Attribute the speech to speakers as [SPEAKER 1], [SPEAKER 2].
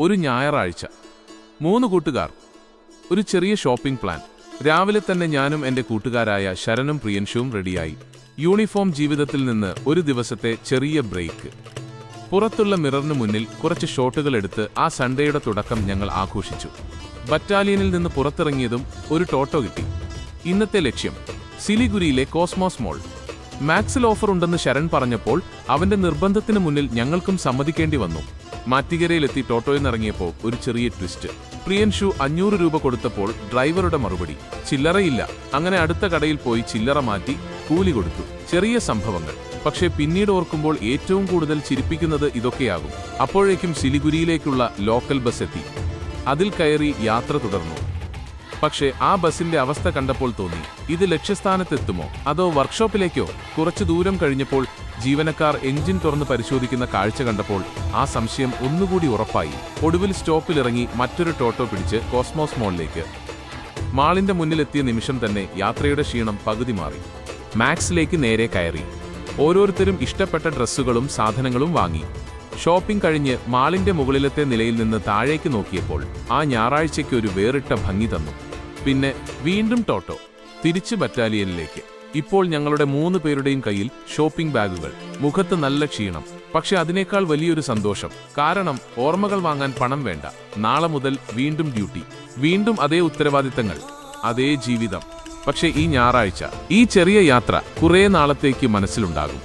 [SPEAKER 1] ഒരു ഞായറാഴ്ച. 3 കൂട്ടുകാർ. ഒരു ചെറിയ ഷോപ്പിംഗ് പ്ലാൻ. രാവിലെ തന്നെ ഞാനും എൻ്റെ കൂട്ടുകാരായ ശരനും പ്രിയൻഷുവും റെഡിയായി. യൂണിഫോം ജീവിതത്തിൽ നിന്ന് ഒരു ദിവസത്തെ ചെറിയ ബ്രേക്ക്. പുറത്തുള്ള മിററിന് മുന്നിൽ കുറച്ച് ഷോട്ടുകൾ എടുത്ത് ആ സൺഡേയുടെ തുടക്കം ഞങ്ങൾ ആഘോഷിച്ചു. ബറ്റാലിയനിൽ നിന്ന് പുറത്തിറങ്ങിയതും ഒരു ടോട്ടോ കിട്ടി. ഇന്നത്തെ ലക്ഷ്യം സിലിഗുരിയിലെ കോസ്മോസ് മോൾ. മാക്സിൽ ഓഫർ ഉണ്ടെന്ന് ശരൺ പറഞ്ഞപ്പോൾ അവന്റെ നിർബന്ധത്തിന് മുന്നിൽ ഞങ്ങൾക്കും സമ്മതിക്കേണ്ടി വന്നു. മാറ്റികരയിലെത്തി ടോട്ടോയിൽ നിന്നിറങ്ങിയപ്പോൾ ഒരു ചെറിയ ട്വിസ്റ്റ്. പ്രിയൻഷു 500 രൂപ കൊടുത്തപ്പോൾ ഡ്രൈവറുടെ മറുപടി ചില്ലറയില്ല. അങ്ങനെ അടുത്ത കടയിൽ പോയി ചില്ലറ മാറ്റി കൂലി കൊടുത്തു. ചെറിയ സംഭവങ്ങൾ, പക്ഷേ പിന്നീട് ഓർക്കുമ്പോൾ ഏറ്റവും കൂടുതൽ ചിരിപ്പിക്കുന്നത് ഇതൊക്കെയാകും. അപ്പോഴേക്കും സിലിഗുരിയിലേക്കുള്ള ലോക്കൽ ബസ് എത്തി. അതിൽ കയറി യാത്ര തുടർന്നു. പക്ഷേ ആ ബസിന്റെ അവസ്ഥ കണ്ടപ്പോൾ തോന്നി, ഇത് ലക്ഷ്യസ്ഥാനത്തെത്തുമോ അതോ വർക്ക്ഷോപ്പിലേക്കോ? കുറച്ചു ദൂരം കഴിഞ്ഞപ്പോൾ ജീവനക്കാർ എഞ്ചിൻ തുറന്ന് പരിശോധിക്കുന്ന കാഴ്ച കണ്ടപ്പോൾ ആ സംശയം ഒന്നുകൂടി ഉറപ്പായി. ഒടുവിൽ സ്റ്റോപ്പിലിറങ്ങി മറ്റൊരു ടോട്ടോ പിടിച്ച് കോസ്മോസ് മോളിലേക്ക്. മാളിന്റെ മുന്നിലെത്തിയ നിമിഷം തന്നെ യാത്രയുടെ ക്ഷീണം പകുതി മാറി. മാക്സിലേക്ക് നേരെ കയറി. ഓരോരുത്തരും ഇഷ്ടപ്പെട്ട ഡ്രസ്സുകളും സാധനങ്ങളും വാങ്ങി. ഷോപ്പിംഗ് കഴിഞ്ഞ് മാളിന്റെ മുകളിലത്തെ നിലയിൽ നിന്ന് താഴേക്ക് നോക്കിയപ്പോൾ ആ ഞായറാഴ്ചയ്ക്ക് ഒരു വേറിട്ട ഭംഗി തന്നു. പിന്നെ വീണ്ടും ടോട്ടോ, തിരിച്ച് ബറ്റാലിയനിലേക്ക്. ഇപ്പോൾ ഞങ്ങളുടെ 3 പേരുടെയും കയ്യിൽ ഷോപ്പിംഗ് ബാഗുകൾ. മുഖത്ത് നല്ല ക്ഷീണം, പക്ഷെ അതിനേക്കാൾ വലിയൊരു സന്തോഷം. കാരണം ഓർമ്മകൾ വാങ്ങാൻ പണം വേണ്ട. നാളെ മുതൽ വീണ്ടും ഡ്യൂട്ടി, വീണ്ടും അതേ ഉത്തരവാദിത്തങ്ങൾ, അതേ ജീവിതം. പക്ഷേ ഈ ഞായറാഴ്ച, ഈ ചെറിയ യാത്ര കുറേ നാളത്തേക്ക് മനസ്സിലുണ്ടാകും.